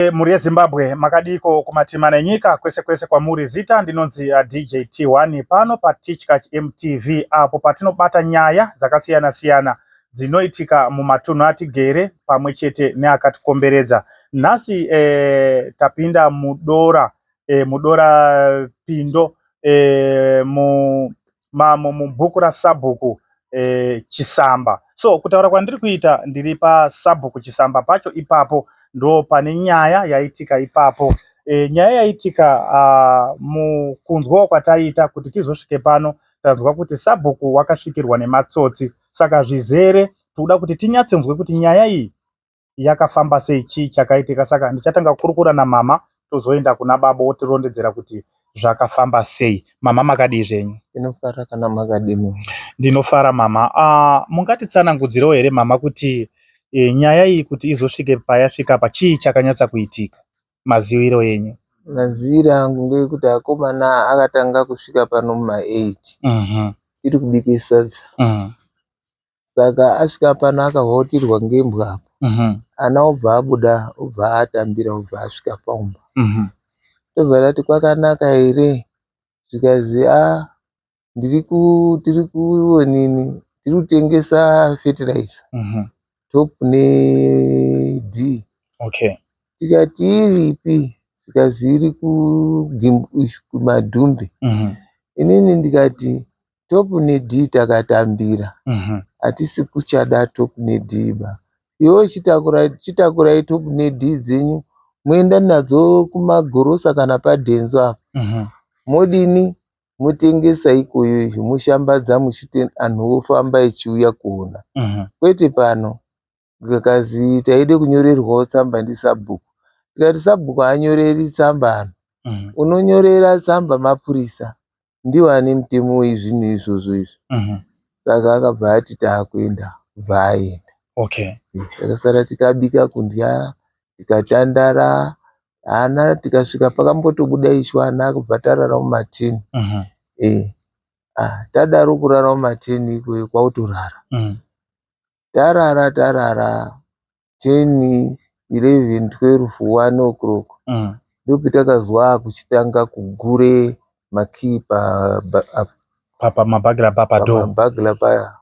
Muri yeZimbabwe makadiko kumatima nenyika kwese kwese kwamuri zita ndinonzi DJ T1 pano pa Teachkach MTV apo patinobata nyaya dzakasiyana siyana dzinoitika mumatunhu atigere pamwe chete neakatikomberedza. Nhasi tapinda mudora pindo mubhuku rasabhuku Chisamba. So kutaura kwandiri kuita ndiri pasabhuku Chisamba pacho ipapo ndo pane nyaya yaitika ipapo. Nyaya yaitika mukunzwa kwataita kuti tizosvike pano tanzwa kuti sabhuku wakasvikirwa nematsotsi. Saka zvizere toda kuti tinyatsonzwe kuti nyaya iyi yakafamba sei, chii chakaitika. Saka ndichatanga kurukura namama tozoenda kuna baba otirondedzera kuti zvakafamba sei. Mama makadii zvenyu? Inofara kana makadini? Ndinofara mama. Mungatitsanangudzirewo here mama kuti nyaya iyi kuti izosvike payasvika pa chii chakanyatsa kuitika, maziviro enyu? Maziviro angu ngekuti akomana akatanga kusvika pano muma8 tiri kubike sadza. Saka asvika pano akahautirwa ngembwa ana obva abuda obva atambira obva asvika paumba. Tobva tati kwakanaka here, zvikazi tiri kutengesa fertilizer top D. Okay. Tikati iripi? Zvikazi iri kumadhumbe. Inini ndikati top D takatambira hatisi kuchada top D ba. Iwo chitakurai top D dzenyu muenda nadzo kumagorosa kana padenzo apo. Modini mutengesa ikoyo mushambadza muchiti anhu ofamba echiuya kuona. Kwete pano ngakazi taide kunyorerwawo tsamba ndisabhuku. Tikati sabhuku anyoreri tsamba anhu. Unonyorera tsamba mapurisa ndiwo ane mutemo wezvinhu izvozvo izvo. Saka akabva ati taakuenda kubva aenda. Okay. Takasara tikabika kundya tikatandara ana tikasvika pakambotobuda ishwa ana kubva tarara mumateni. Tadaro kurara mumateni ikoyo kwautorara. Tarara 10, 11, 12, 1 o'clock. Ndopatakazwa kuchitanga kugure makii papa mabhagila papa do. Mabhagila paya.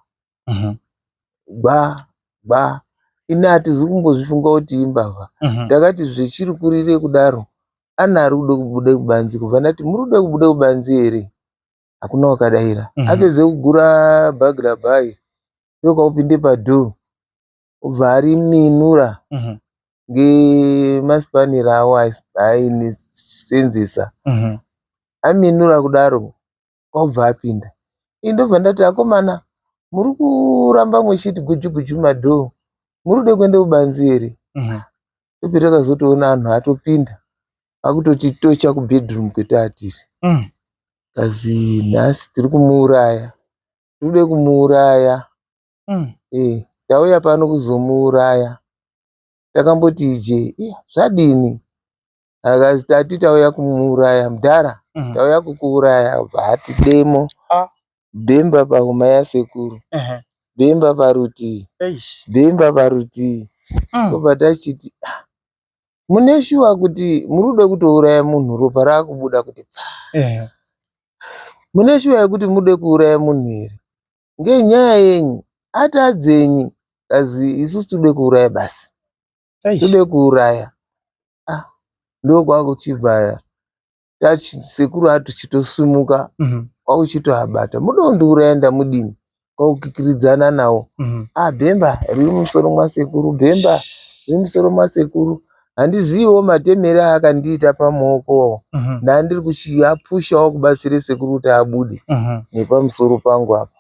Ba. Ina hatizi kumbozvifunga kuti imbavha. Takati zvichiri kurire kudaro ana ari kuda kubuda kubanzi. Kubva ndati muri kuda kubuda kubanzi here? Hakuna wakadaira. Apedze kugura bhagila bhayi ndokaupinde padhoo obva ariminura ngemasipanera awo ainisenzesa. Aminura kudaro kwaubva apinda. Ndobva ndati akomana muri kuramba muchiti guju madhoo, muri kuda kuenda kubanzi here? Ndopatakazotoona anhu atopinda akutotitocha kubhedhurumu kwetaatiri. Kazi nhasi tiri kumuuraya, tiri kumuuraya. Tauya pano kuzomuuraya. Takamboti ije zvadini? Akazi tati tauya kumuuraya mudhara, tauya kukuuraya. Bhati demo bhemba pahuma yasekuru, bhemba parutii, bhemba parutii. Tobva tachiti mune shuwa kuti muri kuda kutouraya munhu ropa raakubuda kuti mune shuwa yekuti muri kuda kuuraya munhu here? Ngenyaya yenyu atadzenyi. Kazi isusu tode kuuraya basi, tode kuuraya. Ndokwakuchibva sekuru atuchitosumuka kwakuchitoabata. Muda kundiuraya ndamudini? Kwakukikiridzana nawo. Bhemba riri mumusoro mwasekuru, bhemba riri mumusoro mwasekuru. Handiziviwo matemere akandiita pamaoko. Ndandiri kuchiapushawo kubatsire sekuru kuti abude nepamusoro pangu apa.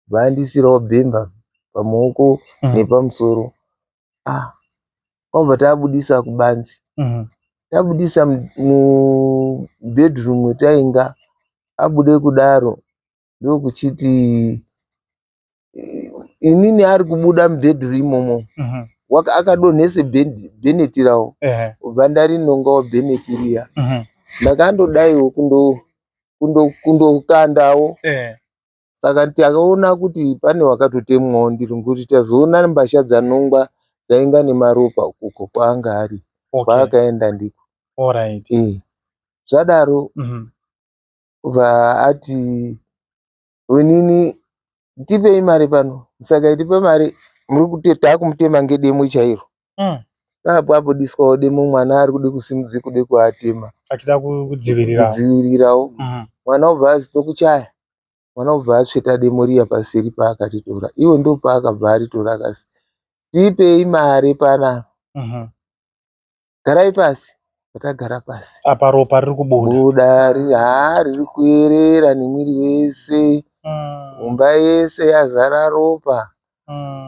Vandisirawo bhemba pamaoko nepamusoro. Kwabva tabudisa kubanzi. Tabudisa mubhedhurumu tainga. Abude kudaro ndokuchiti inini ari kubuda mubhedhurumu imomo akadonhese bheneti rawo. Ubva ndarinongawo bheneti riya. Ndakandodaiwo kundokandawo. Saka takaona kuti pane wakatotemwawo ndiro ngekuti tazoona mbasha dzanongwa dzainga nemaropa uko kwaanga ari. kwaakaenda ndiko. Alright. Zvadaro kubva ati onini ndipei mari pano, saka itipe mari muri takumutema ngedemo chairo. Apo diswawo demo, mwana ari kude kusimudze kude kuatema achida kudzivirirawo. Mwana obva azito kuchaya, mwana obva atsveta demo riya paseri paakatitora, iwo ndo paakabva aritora akasi tipei mari panapa. Garai pasi. Patagara pasi apa ropa riri kubuda riri kuyerera nemwiri wese, mumba yese yazara ropa.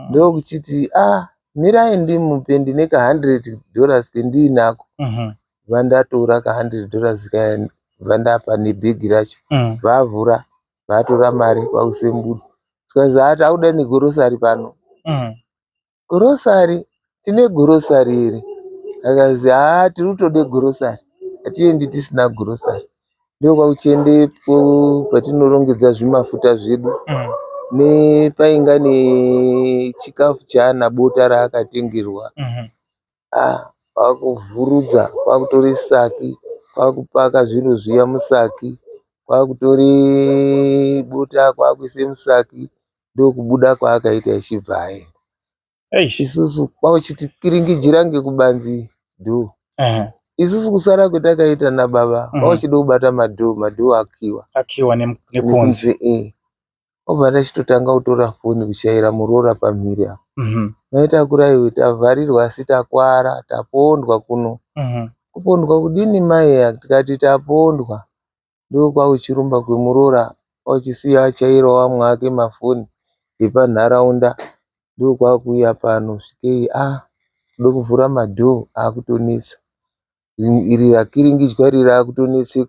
Ndokuchiti mirai ndimupe, ndine ka$100 kendinako. Vandatora ka$100 kaya vandapa nebhegi racho, vavhura vatora mari kwakusembudo. Zvikazi takuda negorosari pano. Gorosari? Tine gorosari here? Akazi tiri kutode gorosari, hatiendi tisina gorosari. Ndokwakuchiendepo patinorongedza zvimafuta zvedu, nepainga nechikafu cheana, bota raakatengerwa. Kwakuvhurudza, kwakutore saki, kwakupaka zviro zviya musaki, kwakutore bota kwakuise musaki, ndokubuda kwaakaita achibva aenda. Isusu kwakuchiti kiringijira ngekubanzi dhoo. Isusu kusara kwatakaita nababa kwakuchide kubata madhoo akiwa nekunze. Obva tachitotanga kutora foni kuchaira muroora pamhiri apo. Maitakurai tavharirwa asi takwara, tapondwa kuno. Kupondwa kudini mai? Tikati tapondwa. Ndokwakuchirumba kwemuroora, kwakuchisiya achairawo vamwe ake mafoni epanharaunda. Ndokwakuuya pano svikei kude kuvhura madhoo akutonesa. Iri rakiringidzwa iri rakutonetse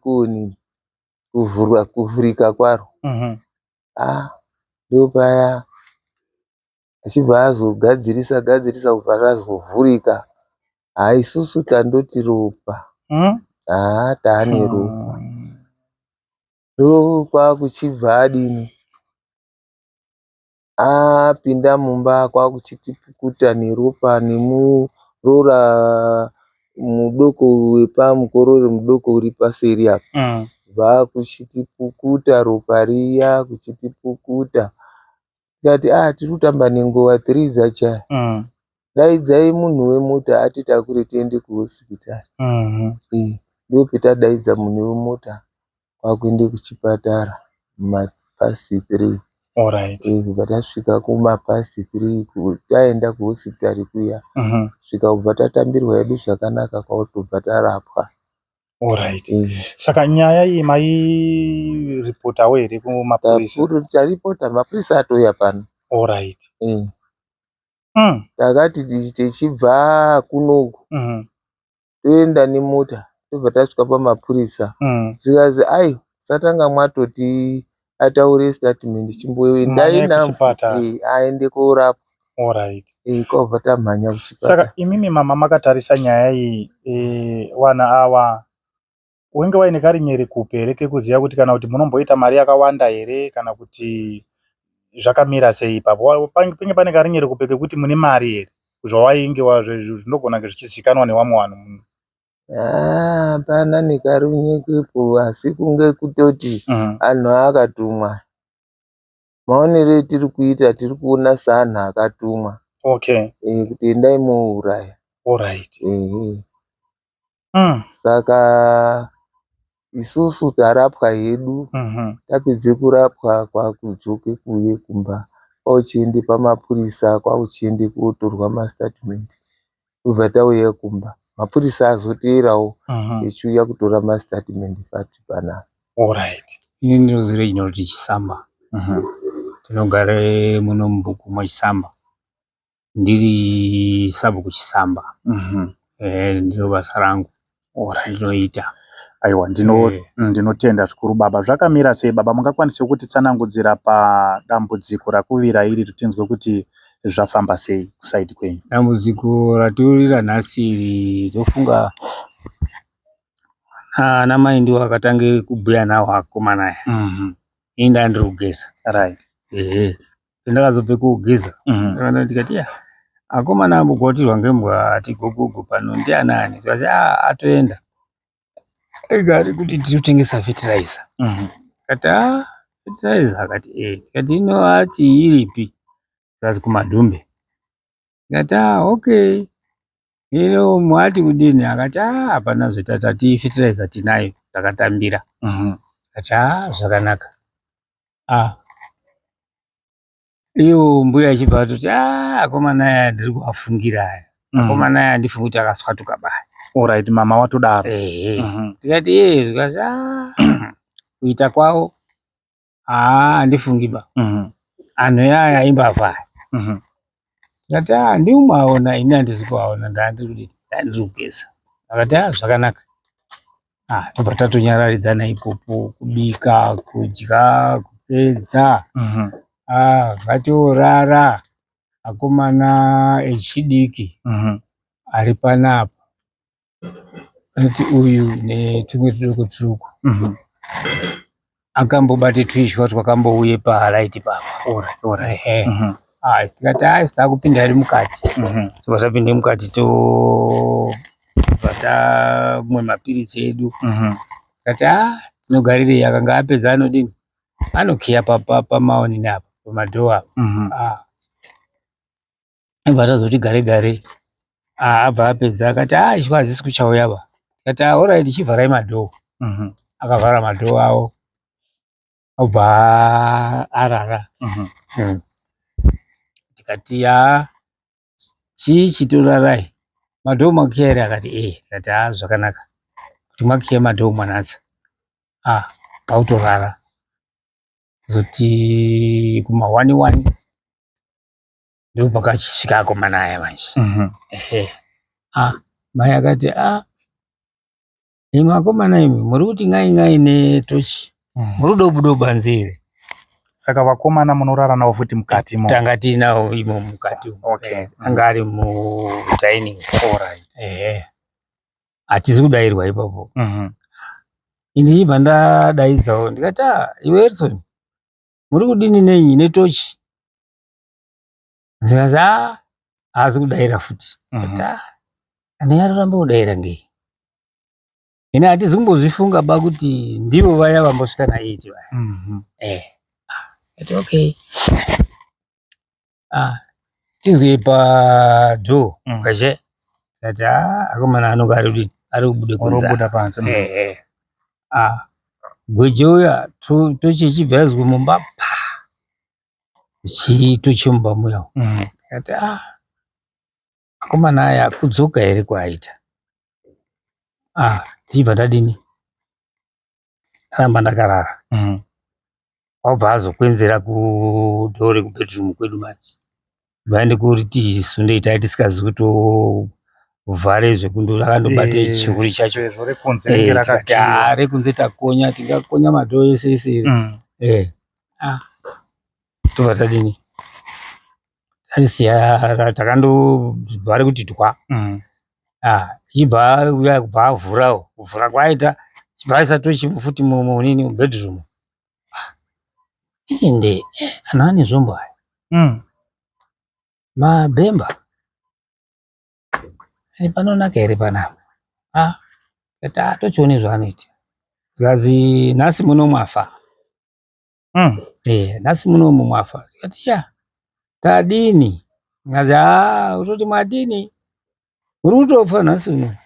kuvhurika kwaro. Ndopaya achibva azogadzirisa kubva razovhurika. Isusu tandoti ropa. Taane ropa. Ndokwakuchibva adini, apinda mumba kwakuchiti pukuta neropa nemuroora mudoko wepamukorori mudoko uri paseri apa. Vakuchiti pukuta ropa riya, kuchiti pukuta. Tikati tiri kutamba nenguva, 3 dzachaya. Daidzai munhu wemota atitakure tiende kuhosipitari. Ndopetadaidza munhu wemota kwakuende kuchipatara mapast3. Kubva tasvika kumapast3 taenda kuhosipitari kuya, svika kubva tatambirwa hedu zvakanaka kwakutobva tarapwa. Saka nyaya iyi mairipotawo here kumapurisa? Taripota, mapurisa atouya pano. Takati tichibva kunoku toenda nemota, tobva tasvika pamapurisa. Zvikazi musatanga mwatoti ataure statement, chimboendai namo aende korapwa. Kwakubva tamhanya kuchipatara. Saka imimi mama makatarisa nyaya iyi, wana ava unge waine karinyere kupi here kekuziva kuti kana kuti munomboita mari yakawanda here kana kuti zvakamira sei ipapo? Pange pane karinyere kupi kekuti mune mari here zvawainge zvinogona zvichizikanwa nevamwe vanhu? Hapana nekarinyerepo, asi kunge kutoti anhu akatumwa. Maonero etiri kuita tiri kuona seanhu akatumwa. Kuti endai mouraya. Saka isusu tarapwa hedu, tapedze kurapwa kwakudzoke kuye kumba. Kwakuchiende pamapurisa, kwakuchiende kotorwa mastatement, tobva tauya kumba. Mapurisa azoteerawo echiuya kutora mastatement panapa. Ini ndinoziva chinoti Chisamba. Tinogare muno muBuku muChisamba. Ndiri sabhuku Chisamba. Ndiro basa rangu ndinoita. Aiwa, ndinotenda zvikuru baba. Zvakamira sei baba? Mungakwanisa kutitsanangudzira padambudziko rakuvira iri tinzwe kuti zvafamba sei kusaidi kwenyu? Dambudziko ratiwira nhasi tofunga ana mai ndiwo akatange kubhuya nawo akomana aya. Ini ndandiri kugeza. Pandakazobve kugeza ndikati akomana ambokotirwa ngembwa ati gogogo pano ndianani zvazi atoenda egari kuti tirikutengesa fertilizer. Kati fertilizer akati kati ino ati iripi zvazi kumadhumbe. Kati okay ino mwati kudini akati hapana zvetati fertilizer tinayo takatambira. Kati zvakanaka. Iyo mbuya achibva atoti akomana aya ndiri kuafungira aya. Akomana aya ndifunga kuti akaswatuka baya. Alright, mama watodaro. Tikati zikazi kuita kwawo handifungiba. Anhu yaya imbavhaya. Tikati ndiumaona ini handisi kuaona ndandiri kugeza. Akati zvakanaka. Tobva tatonyararidzana ipopo, kubika, kudya, kupedza. Ngatiorara akomana echidiki ari panapa. Ati uyu netumwe tuduku akambobate tuishwa twakambouye paraiti papa. Tikati sakupinda ari mukati. Tobva tapinde mukati tobva tamwe mapiritsi edu. Tikati tinogarirei akanga apedza anodini anokiya pamaonini apa pamadhoo apa. Abva tazoti gare gare. Abva apedza akati ishwa hazisi kuchauya ba. Tikati alright chivharai madhoo. Akavhara madhoo awo. Obva arara. Tikati chii chitorarai madhoo makiya ere akati tikati zvakanaka kuti makiya madhoo mwanatsa pautorara zoti kuma 1 ndo pakasvika akomana aya manje. Mai akati imi akomana imi muri kuti ngai netochi muri kuda kubuda kubanze ere. Saka vakomana munorara navo futi mukati mo. Tanga tinavo imo mukati. Anga ari mudining. Hatisi kudairwa ipapo. Ini ndibva ndadaidzawo ndikati iwe Edson muri kudini nenyi netochi. Zikazi haasi kudaira futi. Ani aroramba kudaira ngei. Ini hatisi kumbozvifunga ba kuti ndivo vaya vambosvika na8 vaya. Ati okay. Tizwe padhoo kaje. Kati akomana anonga ari kubude kunze. Kubuda panze. Gweje uya tochi ichibva yazwe mumba tochimba muya. Kati akomana aya kudzoka ere kwaita. Tichibva tadini ramba ndakarara. Wabva azokwenzera kudhoo rekubhedhurumu kwedu mati vaende kuti sundei tai tisikazi kutovhare zvekundo rakandobate chihuri chacho. Rekunze takonya tingakonya madhoo ese ere. Tobva tadini tatisiya takandobva rekuti twa. Ichibva uya kubva avhurawo kuvhura kwaita chibva aisa tochi futi munini mubhedhurumu. Inde anhu ane zvombo aya. Mabhemba panonaka ere panapa. Kati tochione zvaanoita. Zikazi nhasi muno mwafa. Nhasi muno mwafa. Kati tadini. Ngazi utoti mwadini. Muri kutofa nhasi uno.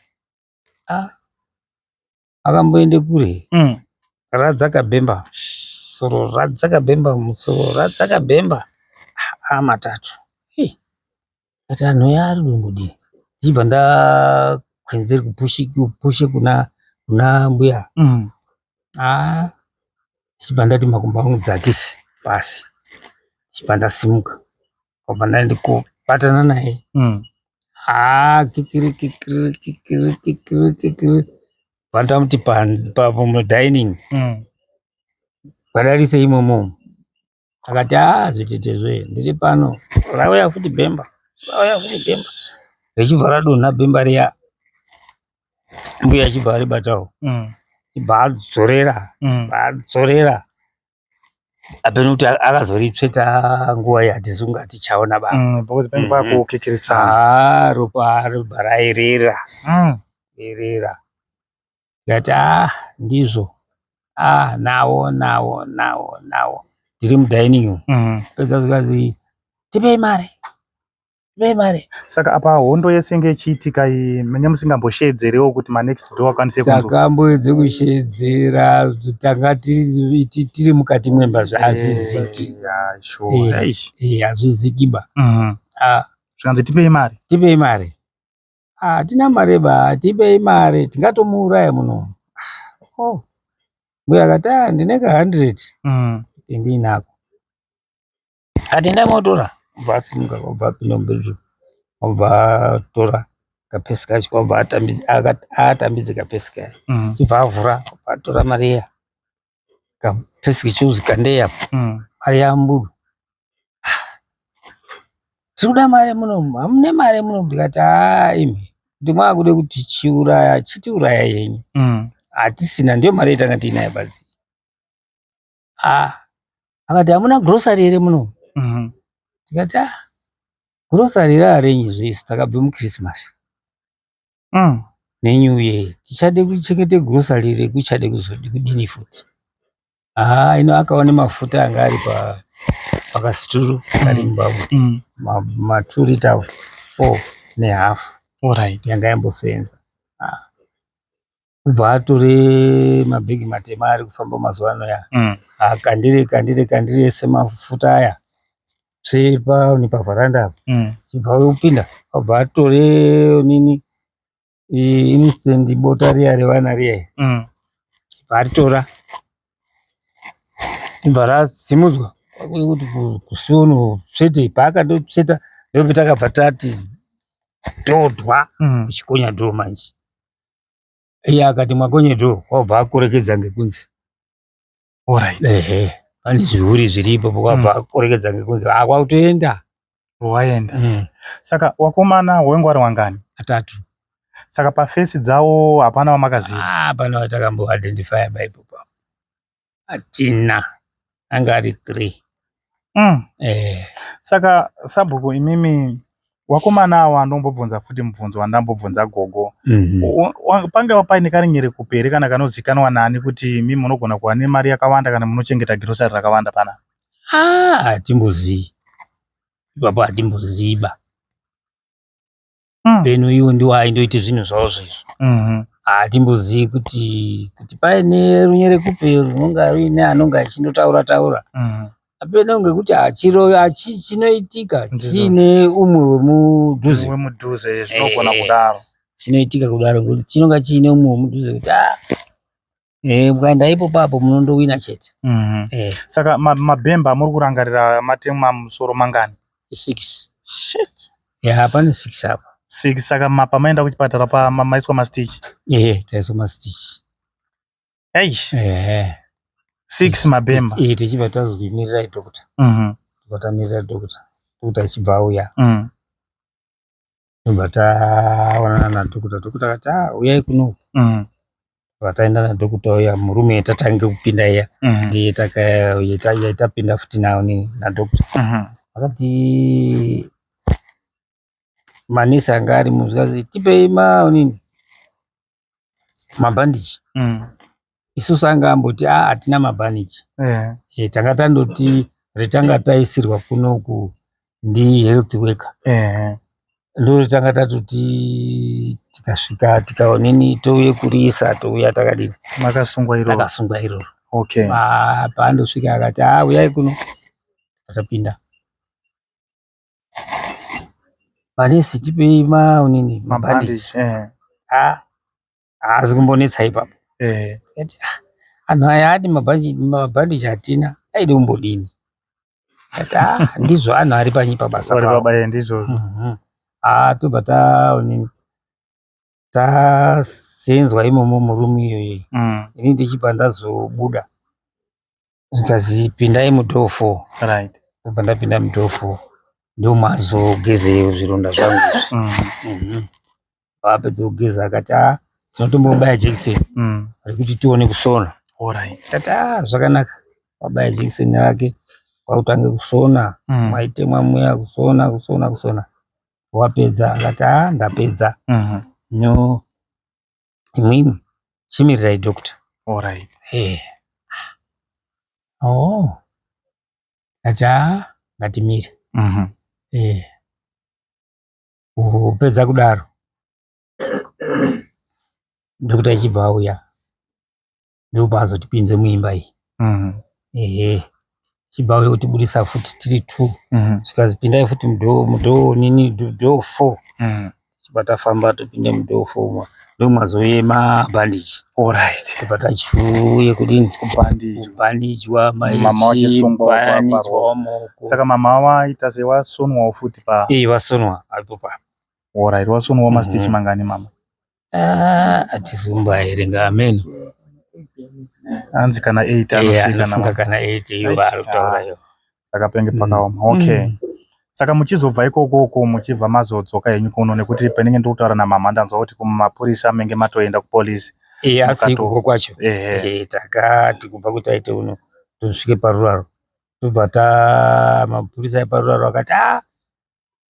Akamboende kure. Radzaka bhemba. Soro radzaka bhemba musoro radzaka bhemba. Matatu. Kati anhu yaari dumbudi. Ndichibva ndakwenzera kupushe kuna mbuya. Ndichibva ndati makumbo angu dzakise pasi. Ndichibva ndasimuka. Ndobva ndaenda kobatana naye. Kikiri. Vandamuti papo mudining. Padarise imomo. Akati zvitetezve ndiri pano. Rauya futi bhemba. Richibva radonha bhemba riya. Mbuya achibva aribatawo. Chibva adzorera. apeno kuti akazoritsveta nguva yatisunga tichaona baba. Because pengi pakukikirisana. Ropa rairera. Erera. Ngati ndizvo. Nawo. Ndiri mudining. Pedza zikazi tipei mare. Saka apa hondo yese ngechiitika iyi menye musingamboshedzerewo kuti next door akwanise kunzo. Takamboedze kushedzera tanga tiri mukati mwemba zvazviziki. Hazviziki ba. Zvikanzi tipei mare. Hatina mare ba, tipei mare, tingatomuuraya muno. Mbuya akati ndine ka 100. Ndinako. Atenda motora. Vasimuka kubva pinda muberere. Wabva tora kapesi kacho wabva atambidze kapesi kacho. Chibva avhura atora mari iya. Kapesi kachuzi kandeya. Mari yambudu. Tikuda mari muno, hamune mari muno. Ndikati imi kuti mwakude kuti chitiuraya yenyu. Hatisina, ndiyo mari yatanga tiinayo badzi. Akati hamuna grocery ere muno. Tikati grocery rarenyi zvese takabve muChristmas. NeNew Year. Tichade kuchengete grocery rekuchade kudini futi. Ino akaone mafuta anga ari pakasituru kari mubavu. Ma 2 liter 4.5. Alright. Yanga yambosenza. Kubva atore mabhegi matema ari kufamba mazuva ano ya. Kandire semafuta aya. Sepa nepavharanda. Chibva upinda. Wabva atore nini. Instant bota riya revana riya. Chibva aritora. Chibva razimudzwa. Kuti kusuno svete paakatsveta ndokuti takabva tati todwa kuchikonya dhoo manje. Iye akati mwakonye dhoo wabva akorekedza ngekunze. Alright. Pane zvihuri zviripo wabva akorekedza ngekunze. Kwakutoenda. Waenda. Saka wakomana wengwari wangani? 3. Saka pafesi dzawo hapana wamakaziva? Hapana watakambo identify baipo. Hatina. Anga ari 3. Saka Sabhuku imimi wakomana awa ndombobvunza futi mubvunzo wandambobvunza gogo. Panga paine karinyere kuperi kana kanozikanwa nani kuti mimi munogona kuva nemari yakawanda kana munochengeta girosari rakawanda pana? Hatimbozivi. Ipapo hatimboziba. Peno iwo ndiwo aindoite zvinhu zvavo zvizvo. Hatimbozivi kuti paine runyere kuperi runonga ruine anonga achindotaura. Apeno ngekuti chinoitika chine umwe wemudhuze. Wemudhuze zvinogona kudaro. Chinoitika kudaro ngekuti chinonga chine umwe wemudhuze kuti mukaenda ipo papo munondowina chete. Saka mabhemba muri kurangarira matema musoro mangani? 6. Shit. Pane 6 apa. 6. Saka pamaenda kuchipatara pamaiswa mastitch? Taiswa mastitch. 6 mabhemba. Tichibva tazvimirirai dhokota. Tatamirira dhokota. Dhokota achibva auya. Tobva taonana nadhokota. Dhokota akati uyai kuno. Taenda nadhokota uya murume yatatange kupinda iya. Ndiye tapinda futi nawo nadhokota. Akati manesi anga ari muzvikazi tipei mabhandichi. Isusu anga amboti hatina mabhandichi. Tanga tandoti retanga taisirwa kunoku ndi health worker. Ndo tanga tatoti tikasvika tikaonini touye kuriisa touya takadini. Makasungwa iroro. Takasungwa iroro. Okay. Paandosvika akati uyai kuno. Tatapinda. Manesi tipei mabhandichi. Haasi kumbonetsa ipapo. Anhu aya ati mabhandichi hatina. Aide kumbodini. Ndizvo anhu ari panyipa basa pavo. Ndizvo. Tobva tasenzwa imomo murumu iyoyo. Ini ndichibva ndazobuda. Zvikazi pindai mudhoo 4. Right. Tobva ndapinda mudhoo 4. Ndo mazogezeyo zvironda zvangu. Apedza kugeza akati tinotombobaya jekiseni rekuti tione kusona. Alright. Akati zvakanaka. wabaya jekiseni rake kwautange kusona mwaitemwa mweya kusona wapedza akati ndapedza no imwimwi chimirirai dokta. Alright. Ati ngatimire. Kupedza kudaro dokta ichibva auya ndopazotipinze muimba iyi. Chibva auya kutibudisa futi tiri 2 zvikazi pindai futi mudhoo 4 chibva tafamba topinde mudhoo 4 ndomwazoema bhandichi. Tobva tachiuye kudini kubhandichwa machibandichwa maoko. Saka mama waita sewasonwawo futi pa wasonwa apo pa. Alright, wasonwawo mastichi mangani mama? Atizombaerenga ameno. Anzi kana 8 anosvika na kana 8 iyo varutaura yo. Saka penge pakaoma. Saka muchizobva ikoko muchibva mazodzoka henyu kuno nekuti penenge ndikutaura namama ndanzwa kuti kumapurisa menge matoenda kupolisi. Asi ikoko kwacho. Takati kubva kutaite uno tosvike paruraro. Tobva mapurisa eparuraro akati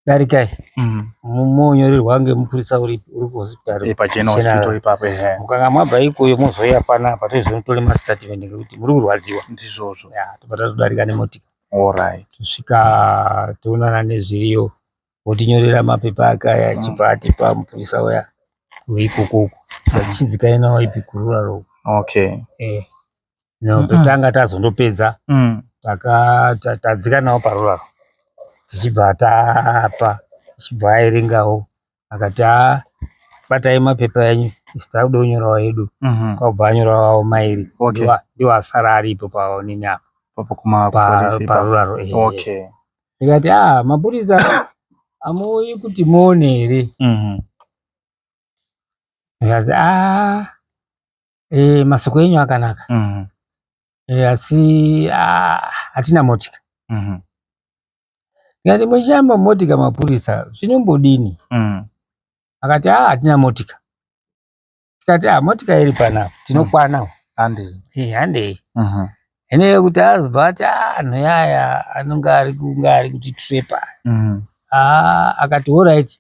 darikai. Monyorerwa ngemupurisa uri kuhospitari pachena hospital ipapo. Mukanga mwabva ikoyo mozoya panapa toizonotore mastatement ngekuti muri kurwadziwa. Ndizvozvo. Tobva tatodarika nemotika. Alright. Tusvika toonana nezviriyo votinyorera mapepa akaya achibva atipa mupurisa uya weikokoko. Tichidzikai nawo ipi kururaro. No petanga tazondopedza tadzika nawo paruraro. Tichibva tapa tichibva aerengawo akati batai mapepa enyu isita kuda kunyorawo edu. Kwabva anyorawo mairi ndiwo asara aripo paonini apa paruraro. Tikati mapurisa amuuyi kuti muone here. Akazi masoko enyu akanaka asi hatina motika. Tikati muchishamba motika mapurisa zvinombodini. Akati hatina motika. Tikati motika iri panapa tinokwanawo. Handei. Hene yekuti azobva ati anhu yaya anonga ari kuti trepa. Akati alright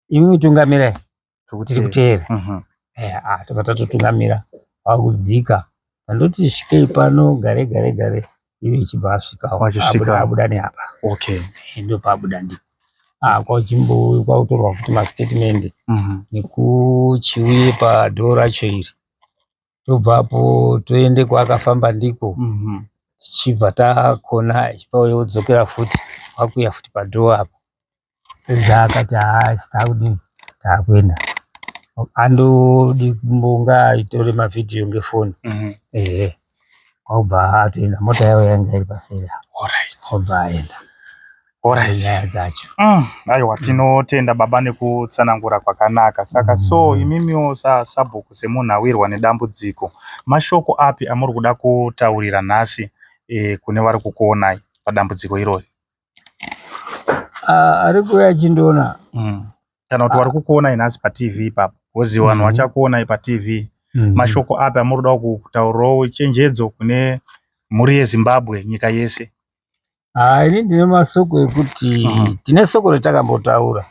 imi tungamirai tiri kuteera. Tobva tatotungamira wakudzika andoti svikei pano gare iwe ichibva asvikawo abuda neapa. Ndo pabuda ndipo kwautorwa futi mastatement nekuchiuye padhoo racho iri. Tobvapo toende kwaakafamba ndiko tichibva takona ichipauye kudzokera futi wakuya futi padhoo apa. Akati sitakudini takuenda andodi kumbonga aitore mavhidhiyo ngefoni. Kwabva atoenda mota yawo yanga iri paseri. Kwabva aenda. Nyaya dzacho. Aiwa tinotenda baba nekutsanangura kwakanaka. Saka imimiwo sabhuku semunhu awirwa nedambudziko, mashoko api amuri kuda kutaurira nhasi kune vari kukuonai padambudziko irori? Ari kuuya achindoona kana kuti vari kukuonai nhasi paTV ipapo, kozi vanhu vachakuonai paTV. Mashoko api amuri kuda kutaurirawo chenjedzo kune mhuri yeZimbabwe, nyika yese? Ini ndine masoko ekuti tine soko ratakambotaura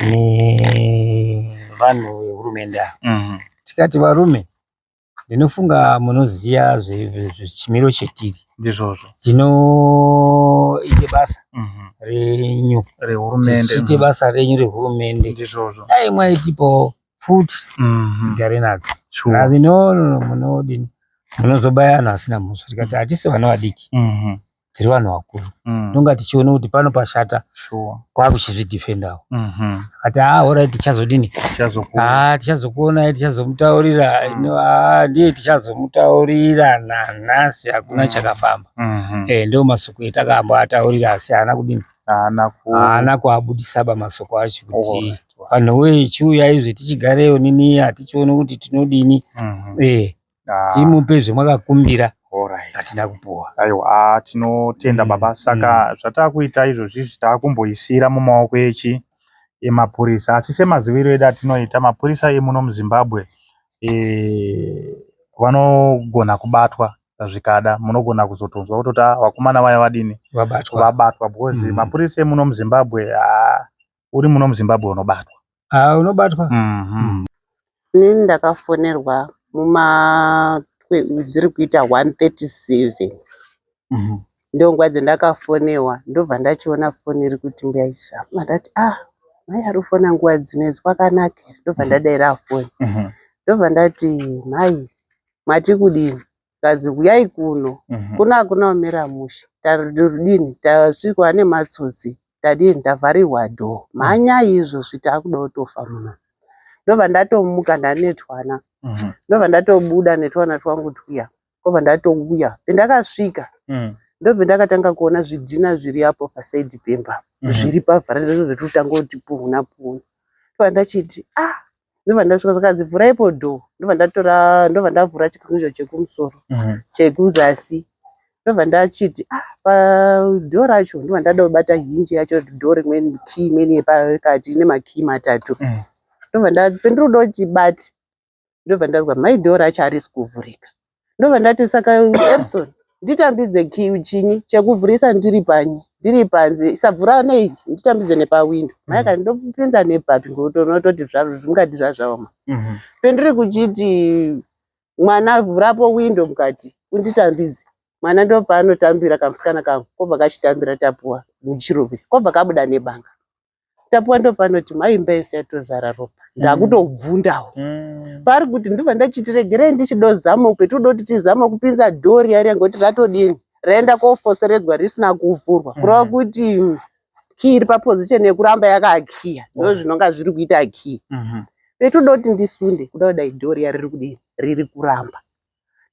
nevanhu vehurumende ava. Tikati varume, ndinofunga munoziya zvechimiro chetiri. Ndizvozvo. Tinoite basa renyu rehurumende. Tichite basa renyu rehurumende. Ndizvozvo. Dai mwaitipo futi tigare nadzo. Asi munodini munozobaya anhu asina muswe. Tikati hatisi vana vadiki. Tiri vanhu vakuru. Tonga tichiona kuti pano pashata kwakuchizvidhifendawo. Ati alright tichazodini? Tichazokuonai, tichazomutaurira. Ndiye tichazomutaurira nanhasi hakuna chakafamba. Ndo masoko etakaamboataurira asi haana kudini? Haana kuabudisaba masoko acho kuti vanhu wee chiuyai tichigareyo nini hatichioni kuti tinodini. Timupe zvamwakakumbira. Hatina kupuwa. Aiwa tinotenda baba. Saka zvatakuita izvozvi taakumboisira mumaoko emapurisa. Asi semaziviro edu atinoita, mapurisa emuno muZimbabwe vanogona kubatwa zvikada munogona kuzotonzwa kuti vakomana vaya vadini vabatwa because mapurisa emuno muZimbabwe uri muno muZimbabwe unobatwa. Unobatwa. Inini ndakafonerwa dziri kuita 137 ndonguva dzandakafonewa ndobva ndachiona foni iri kuti mbuyaisa ndati mai ari kufona nguva dzinedzi kwakanaka ndobva ndadaira foni ndobva ndati mai mati kudini kazi uyai kuno kuna hakuna umira musha tarudini tasvikwa nematsotsi tadini tavharirwa dhoo mhanya izvozvi takuda kutofa muno. Ndobva ndatomuka ndanetwana ndobva ndatobuda netwana twangu tuya ndobva ndatouya pendakasvika ndobva ndakatanga kuona zvidhina zviri apo pasaidhi pemba zviri pavharanda ndozvatotanga kuti puhuna puhuna ndobva ndachiti ndobva ndasvika zvakanzi vhuraipo dhoo ndobva ndavhura chikunjo chekumusoro chekuzasi ndobva ndachiti padhoo racho ndobva ndada kubata hinji yacho dhoo rimweni kii imweni yepakati ine makii matatu ndobva pendiri kuda kuti bati ndobva ndazwa mai dhoo racho harisi kuvhurika ndobva ndati saka Erison nditambidze kii chinyi chekuvhurisa ndiri panze isavhura nei nditambidze nepawindo mai kati ndopinza nepapi ngotonototi zvazvo zvingati zvazvaoma pendiri kuchiti mwana vhurapo windo mukati unditambidze mwana ndopaanotambira kamusikana kangu kobva kachitambira tapuwa muchirume kobva kabuda nebanga tapuwa ndopanoti maimba yese yatozara ropa ndakutobvundawo pari kuti ndobva ndachitiregerei ndichidozama petinoda kuti tizama kupinza dhoo riya ngoti ratodini raenda kofoseredzwa risina kuvhurwa kureva kuti kii iri papozisheni yekuramba yakakiya ndo zvinonga zviri kuita kii petinoda kuti ndisunde kuda kudai dhoo riya riri kudini riri kuramba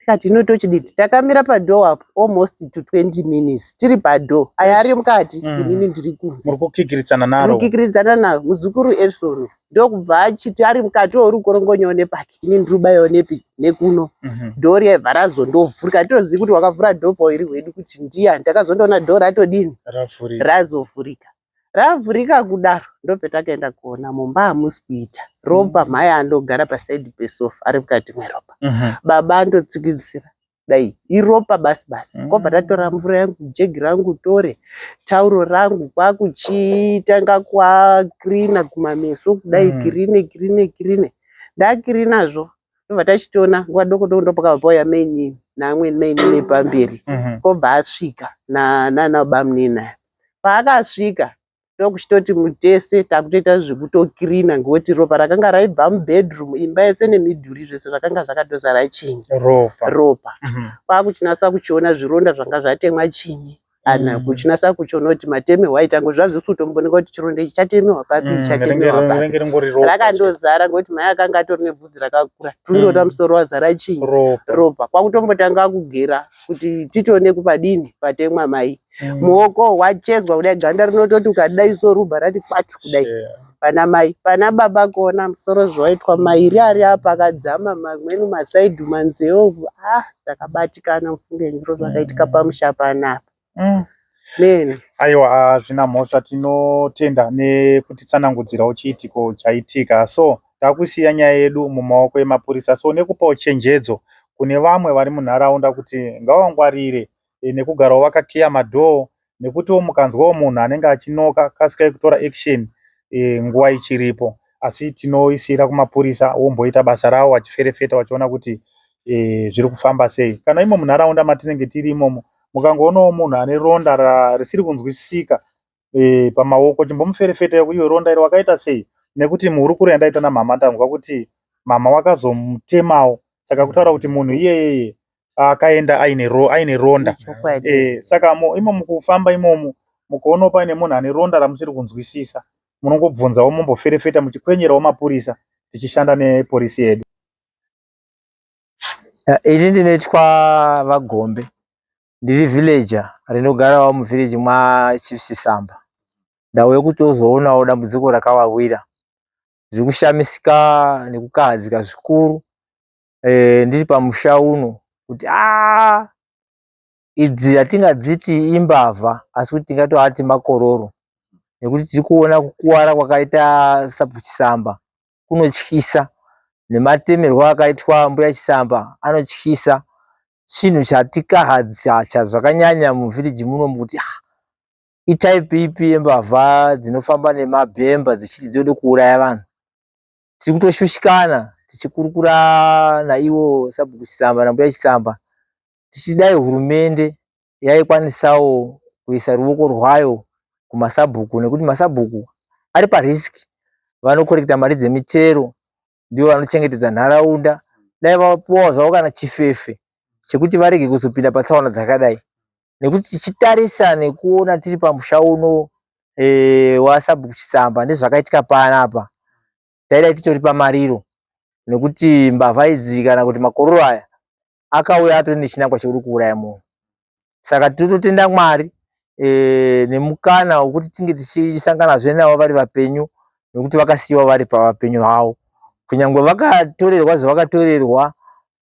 tikati inotochidini takamira padhoo apo almost to 20 minutes tiri padhoo aya ari mukati inini ndiri kunze murikukikiridzana naro muzukuru Erison ndokubva achiti ari mukati uri korongonyawo nepaki ini ndiri kubayawo nepi nekuno dhoo riya vharazo ndovhurika titozivi kuti wakavhura dhoo pauri hwedu kuti ndiani takazondoona dhoo ratodini razovhurika ravhurika kudaro ndopetakaenda kuona mumba hamusi kuita ropa mai andogara pasaidhi pesofa ari mukati mweropa baba andotsikitsira dai iropa basi basi kobva tatora mvura yangu jegi rangu tore tauro rangu kwakuchitanga kwakirina kumameso kudai kirine ndakirinazvo ndobva tachitoona nguva doko doko ndopakabva pauya mainini neamweni mainini epamberi kobva asvika nana bamunini paakasvika ndokuchitoti mutese takutoita zvekutokirina ngekuti ropa rakanga raibva mubhedroom imba yese nemidhuri zvese zvakanga zvakatozara chinyi ropa kwakuchinasa kuchiona zvironda zvanga zvatemwa chinyi kuchinasa kuchiona kuti matemerwo aita ngo zvazvisi kutomboneka kuti chironda ichi chatemerwa papi chatemerwa papi rakandozara ngekuti mai akanga atori nebvudzi rakakura tinoona musoro wazara chinyi ropa kwakutombotanga kugera kuti titione kupadini patemwa mai muoko wachezwa kudai ganda rinototi ukadai sorubha rati kwatu kudai pana mai pana baba kuona musoro zvaitwa mairi ari apa akadzama mamweni masaidhi manzeo takabatikana mufunge zviro zvakaitika pamusha panapa meni aiwa hazvina mhosva tinotenda nekutitsanangudzirawo chiitiko chaitika so takusiya nyaya yedu mumaoko emapurisa so nekupawo chenjedzo kune vamwe vari munharaunda kuti ngavangwarire nekugarawo vakakiya madhoo nekutiwo mukanzwawo munhu anenge achinoka kasikai kutora action nguva ichiripo asi tinoisira kumapurisa womboita basa rawo vachiferefeta vachiona kuti zviri kufamba sei kana imo munharaunda matinenge tiri imomo mukangoonawo munhu ane ronda risiri kunzwisisika pamaoko chimbomuferefeta iwe ronda iri wakaita sei nekuti muhurukuru yandaita namama ndanzwa kuti mama wakazomutemawo saka kutaura kuti munhu iyeye akaenda aine ronda saka imomo kufamba imomo mukaona paine munhu ane ronda ramusiri kunzwisisa munongobvunzawo momboferefeta muchikwenyerawo mapurisa tichishanda nepolisi yedu. Ini ndinoitwa Vagombe ndiri villager rinogarawo muvillage mwaChiefs ndauya kutozoonawo dambudziko rakavawira zviri kushamisika nekukahadzika zvikuru ndiri pamusha uno kuti idzi hatingadziti imbavha asi kuti tingatoati makororo nekuti tiri kuona kukuwara kwakaita Chisamba kunotyisa nematemerwo akaitwa mbuya Chisamba anotyisa chinhu chatikahadza zvakanyanya muvhiriji muno kuti itype ipi yembavha dzinofamba nemabhemba dzichiti dzode kuuraya vanhu. Tiri kutoshushikana tichikurukura naivo Sabhuku Chisamba naMbuya Chisamba tichidai hurumende yaikwanisawo kuisa ruoko rwayo kumasabhuku, nekuti masabhuku ari pariski, vanokorekta mari dzemichero, ndivo vanochengetedza nharaunda. Dai vapuwa zvavo kana chifefe chekuti varege kuzopinda patsaona dzakadai, nekuti tichitarisa nekuona tiri pamusha uno waSabhuku Chisamba nezvakaitika panapa, taidai titori pamariro, nekuti mbavha idzi kana kuti makororo aya akauya atori nechinangwa chekuda kuuraya munhu. Saka tinotenda Mwari nemukana wekuti tinge tichisangana navo vari vapenyu, nekuti vakasiyiwa vari pavapenyu havo, kunyangwe vakatorerwa zvavakatorerwa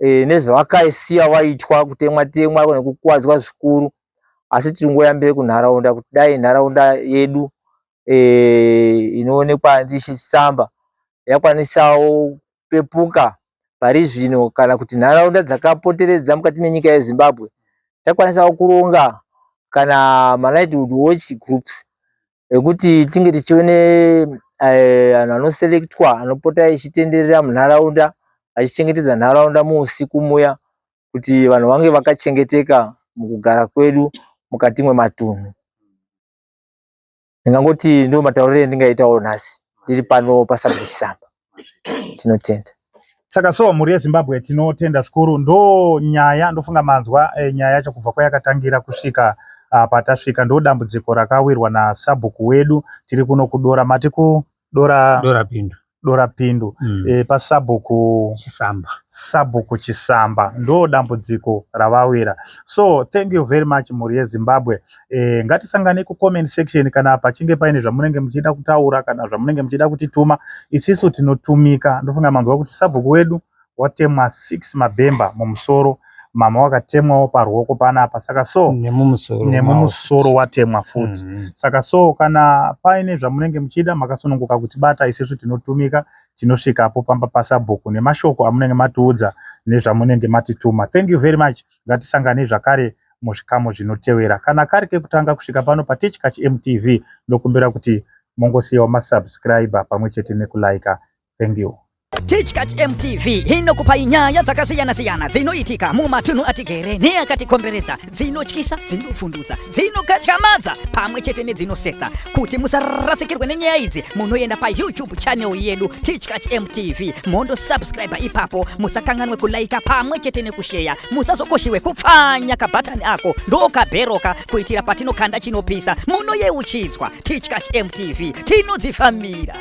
nezvavakasiya vaitwa kutemwa temwa nekukuwadzwa zvikuru, asi tiri ngoyambire kunharaunda kuti dai nharaunda yedu inoonekwa ndiShe Chisamba yakwanisawo pepuka pari zvino, kana kuti nharaunda dzakapoteredza mukati menyika yeZimbabwe takwanisawo kuronga kana manighthood watch groups ekuti tinge tichione vanhu vanoselektwa anopota echitenderera munharaunda achichengetedza nharaunda muusiku muya, kuti vanhu vange vakachengeteka mukugara kwedu mukati mwematunhu. Ndingangoti ndo matauriro endingaitawo nhasi tiri pano paSabhuku Chisamba. Tinotenda. Saka so mhuri yeZimbabwe tinotenda zvikuru. Ndo nyaya ndofunga manzwa nyaya yacho kubva kwayakatangira kusvika patasvika, ndo dambudziko rakawirwa naSabhuku wedu. Tiri kuno kudora mati Dora Pindu paSabhuku Chisamba ndo dambudziko ravawira. So thank you very much mhuri yeZimbabwe. Ngatisangane comment section kana pachinge paine zvamunenge muchida kutaura kana zvamunenge muchida kutituma, isisu tinotumika. Ndofunga manzwa kuti Sabhuku wedu watemwa 6 mabhemba mumusoro, mama wakatemwawo paruoko panapa, saka so nemumusoro watemwa futi. Saka so kana paine zvamunenge muchida makasununguka kutibata, isisu tinotumika, tinosvikapo pamba paSabhuku nemashoko amunenge matiudza nezvamunenge matituma. Thank you very much. Ngatisangane zvakare muzvikamu zvinotevera. Kana kari kekutanga kusvika pano paTeachCatch MTV, ndokumbira kuti mongosiyawo masubscriber pamwechete nekulike. Thank you. TeachCatch MTV inokupa nyaya dzakasiyana-siyana dzinoitika mumatunhu atigere neakatikomberedza, dzinotyisa, dzinofundudza, dzinokatyamadza pamwe chete nedzinosetsa. Kuti musarasikirwe nenyaya idzi, munoenda paYouTube channel yedu TeachCatch MTV, mondo subscribe ipapo, musakanganwe kulike pamwe chete nekushare, musazokoshiwe kupfanya kabhatani ako ndokabheroka kuitira patinokanda chinopisa munoyeuchidzwa. TeachCatch MTV tinodzifamira.